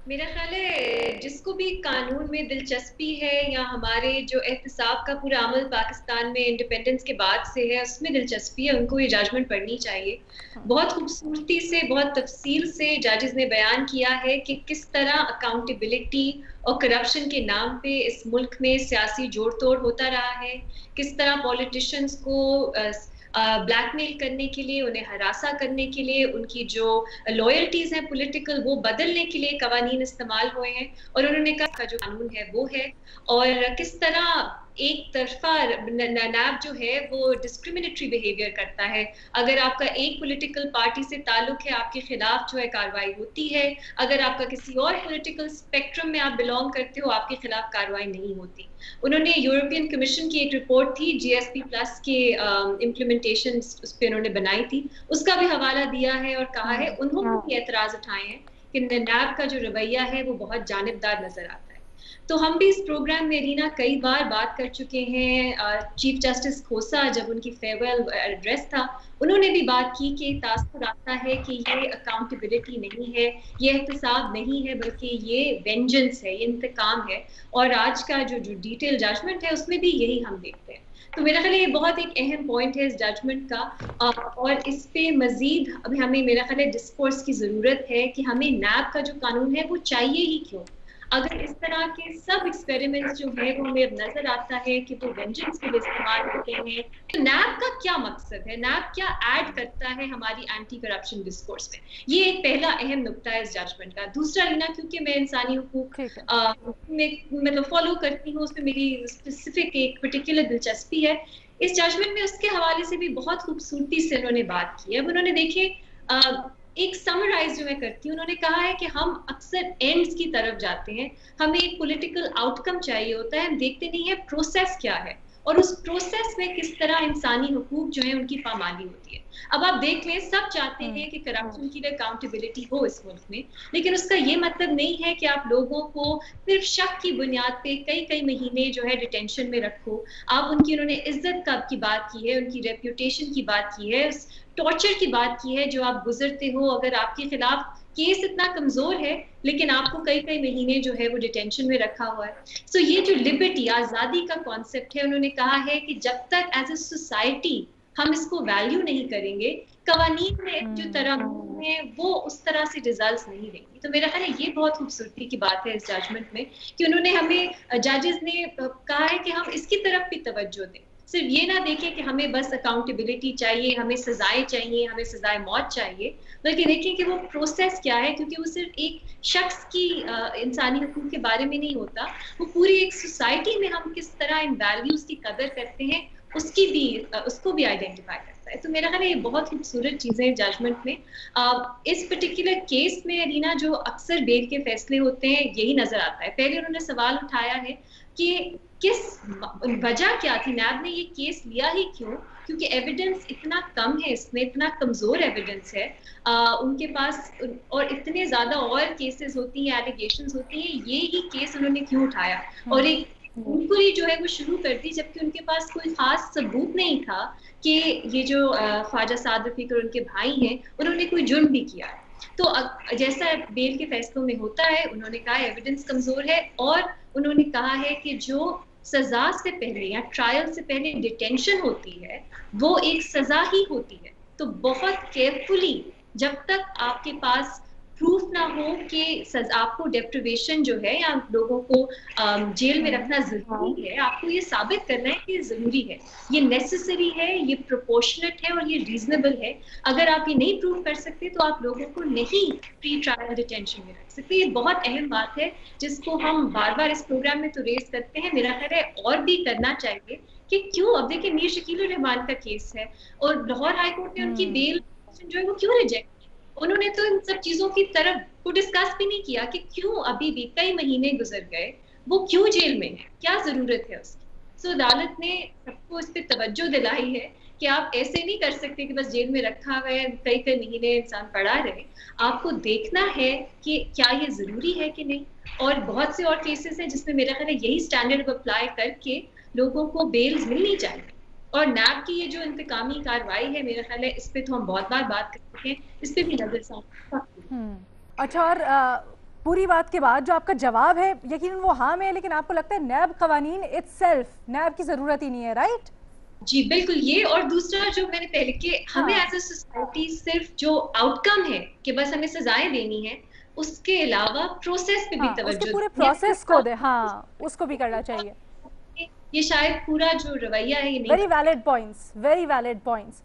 मेरा ख्याल है जिसको भी कानून में दिलचस्पी है या हमारे जो एहतसाब का पूरा अमल पाकिस्तान में इंडिपेंडेंस के बाद से है उसमें दिलचस्पी है, उनको ये जजमेंट पढ़नी चाहिए। बहुत खूबसूरती से, बहुत तफसील से जजेस ने बयान किया है कि किस तरह अकाउंटेबिलिटी और करप्शन के नाम पे इस मुल्क में सियासी जोड़ तोड़ होता रहा है, किस तरह पॉलिटिशियंस को ब्लैकमेल करने के लिए, उन्हें हरासा करने के लिए, उनकी जो लॉयल्टीज हैं पॉलिटिकल वो बदलने के लिए कवानीन इस्तेमाल हुए हैं। और उन्होंने कहा का जो कानून है वो है, और किस तरह एक तरफा नैब जो है वो डिस्क्रिमिनेटरी बिहेवियर करता है। अगर आपका एक पॉलिटिकल पार्टी से ताल्लुक है, आपके खिलाफ जो है कार्रवाई होती है। अगर आपका किसी और पॉलिटिकल स्पेक्ट्रम में आप बिलोंग करते हो, आपके खिलाफ कार्रवाई नहीं होती। उन्होंने यूरोपियन कमीशन की एक रिपोर्ट थी जीएसपी प्लस के इम्प्लीमेंटेशन, उस पर उन्होंने बनाई थी, उसका भी हवाला दिया है और कहा है उन्होंने भी एतराज उठाए हैं कि नैब का जो रवैया है वो बहुत जानिबदार नजर आता है। तो हम भी इस प्रोग्राम में रीना कई बार बात कर चुके हैं। चीफ जस्टिस खोसा जब उनकी फेयरवेल एड्रेस था, उन्होंने भी बात की कि तासुर आता है कि ये अकाउंटेबिलिटी नहीं है, ये एहतसाब नहीं है, बल्कि ये वेंजेंस है, ये इंतकाम है। और आज का जो डिटेल जजमेंट है उसमें भी यही हम देखते हैं। तो मेरा ख्याल है ये बहुत एक अहम पॉइंट है इस जजमेंट का। और इस पे मजीद अभी हमें मेरा ख्याल है डिस्कोर्स की जरूरत है कि हमें नैब का जो कानून है वो चाहिए ही क्यों। अगर इस तरह के सब एक्सपेरिमेंट्स जो है वो हमें नजर आता है कि वो वेंजेंस के लिए इस्तेमाल होते हैं, तो नैब का क्या मकसद है, नैब क्या ऐड करता है हमारी एंटी करप्शन डिस्कोर्स में। ये एक पहला अहम नुक्ता है इस जजमेंट का। दूसरा रीना, क्योंकि मैं इंसानी हुकूक में मतलब फॉलो करती हूँ, उसमें मेरी स्पेसिफिक एक पर्टिकुलर दिलचस्पी है। इस जजमेंट में उसके हवाले से भी बहुत खूबसूरती से उन्होंने बात की है। अब उन्होंने देखिए एक समराइज जो मैं करती हूँ, उन्होंने कहा है कि हम अक्सर एंड्स की तरफ जाते हैं, हमें एक पॉलिटिकल आउटकम चाहिए होता है, हम देखते नहीं है प्रोसेस क्या है और उस प्रोसेस में किस तरह इंसानी हुकूक जो है उनकी पामाली होती है। अब आप देख लें, सब चाहते हैं कि करप्शन की अकाउंटेबिलिटी हो इस मुल्क में, लेकिन उसका ये मतलब नहीं है कि आप लोगों को सिर्फ शक की बुनियाद पे कई कई महीने जो है डिटेंशन में रखो। आप उनकी, उन्होंने इज्जत कब की बात की है, उनकी रेप्यूटेशन की बात की है, उस टॉर्चर की बात की है जो आप गुजरते हो। अगर आपके खिलाफ केस इतना कमजोर है लेकिन आपको कई कई महीने जो है वो डिटेंशन में रखा हुआ है। सो ये जो लिबर्टी, आजादी का कॉन्सेप्ट है, उन्होंने कहा है कि जब तक एज ए सोसाइटी हम इसको वैल्यू नहीं करेंगे, कवानीन में जो तरह है वो उस तरह से रिजल्ट्स नहीं देंगी। तो मेरा ख्याल है ये बहुत खूबसूरती की बात है इस जजमेंट में कि उन्होंने हमें, जजेस ने कहा है कि हम इसकी तरफ भी तवज्जो दें, सिर्फ ये ना देखें कि हमें बस अकाउंटेबिलिटी चाहिए, हमें सजाएं चाहिए, हमें सजाए मौत चाहिए, बल्कि देखें कि वो प्रोसेस क्या है, क्योंकि वो सिर्फ एक शख्स की इंसानी हुकूक के बारे में नहीं होता, वो पूरी एक सोसाइटी में हम किस तरह इन वैल्यूज की कदर करते हैं उसकी भी, उसको भी आइडेंटिफाई करता है। तो मेरा ख्याल है ये बहुत खूबसूरत चीजें जजमेंट में। इस पर्टिकुलर केस में रीना जो अक्सर बेल के फैसले होते हैं यही नजर आता है। पहले उन्होंने सवाल उठाया है कि किस वजह क्या थी, नैब ने ये केस लिया ही क्यों, क्योंकि एविडेंस इतना कम है, इसमें इतना कमजोर एविडेंस है उनके पास, और इतने ज्यादा और केसेस होती हैं, एलिगेशंस होती हैं, ये ही केस उन्होंने क्यों उठाया और एक इंक्वायरी जो है वो शुरू कर दी, जबकि उनके पास कोई खास सबूत नहीं था कि ये जो ख्वाजा साद रफीक और उनके भाई हैं उन्होंने कोई जुर्म भी किया है। तो जैसा बेल के फैसलों में होता है, उन्होंने कहा एविडेंस कमजोर है, और उन्होंने कहा है कि जो सजा से पहले या ट्रायल से पहले डिटेंशन होती है वो एक सजा ही होती है। तो बहुत केयरफुली, जब तक आपके पास प्रूफ ना हो कि आपको डेप्रिवेशन जो है या लोगों को जेल में रखना जरूरी है, आपको ये साबित करना है कि ये जरूरी है, ये नेसेसरी है, ये प्रोपोर्शनेट है और ये रीजनेबल है। अगर आप ये नहीं प्रूव कर सकते तो आप लोगों को नहीं प्री ट्रायल डिटेंशन में रख सकते। ये बहुत अहम बात है जिसको हम बार बार इस प्रोग्राम में तो रेज करते हैं, मेरा ख्याल है और भी करना चाहिए कि क्यों। अब देखिए मीर शकील रहमान का केस है और लाहौर हाई कोर्ट ने उनकी बेल जो है वो क्यों रिजेक्ट, उन्होंने तो इन सब चीजों की तरफ को डिस्कस भी नहीं किया कि क्यों अभी भी कई महीने गुजर गए, वो क्यों जेल में है, क्या जरूरत है उसकी। सो अदालत ने सबको इस पर तवज्जो दिलाई है कि आप ऐसे नहीं कर सकते कि बस जेल में रखा हुआ है, कई कई महीने इंसान पड़ा रहे, आपको देखना है कि क्या ये जरूरी है कि नहीं। और बहुत से और केसेस हैं जिसमें मेरा ख्याल है यही स्टैंडर्ड अप्लाई करके लोगों को बेल्स मिलनी चाहिए। और नैब की ये जो इंतकामी कार्रवाई है, मेरा ख्याल है इस पे तो हम बहुत बार बात कर चुके हैं, इस पे भी नजर अच्छा, और पूरी बात के बाद जो आपका जवाब है यकीनन वो हाँ में है, लेकिन आपको लगता है नैब कवानीन इटसेल्फ, नैब की जरूरत ही नहीं है, राइट? जी बिल्कुल, ये और दूसरा जो मैंने पहले कि हमें हाँ एज अ सोसाइटी सिर्फ जो आउटकम है कि बस हमें सजाएं देनी है, उसके अलावा प्रोसेस पे भी हाँ, उसके तवज्जो पूरे देनी प्रोसेस को दे, है। हाँ उसको भी करना चाहिए। ये शायद पूरा जो रवैया है ये नहीं वेरी बदलेगा। Valid points, very valid points.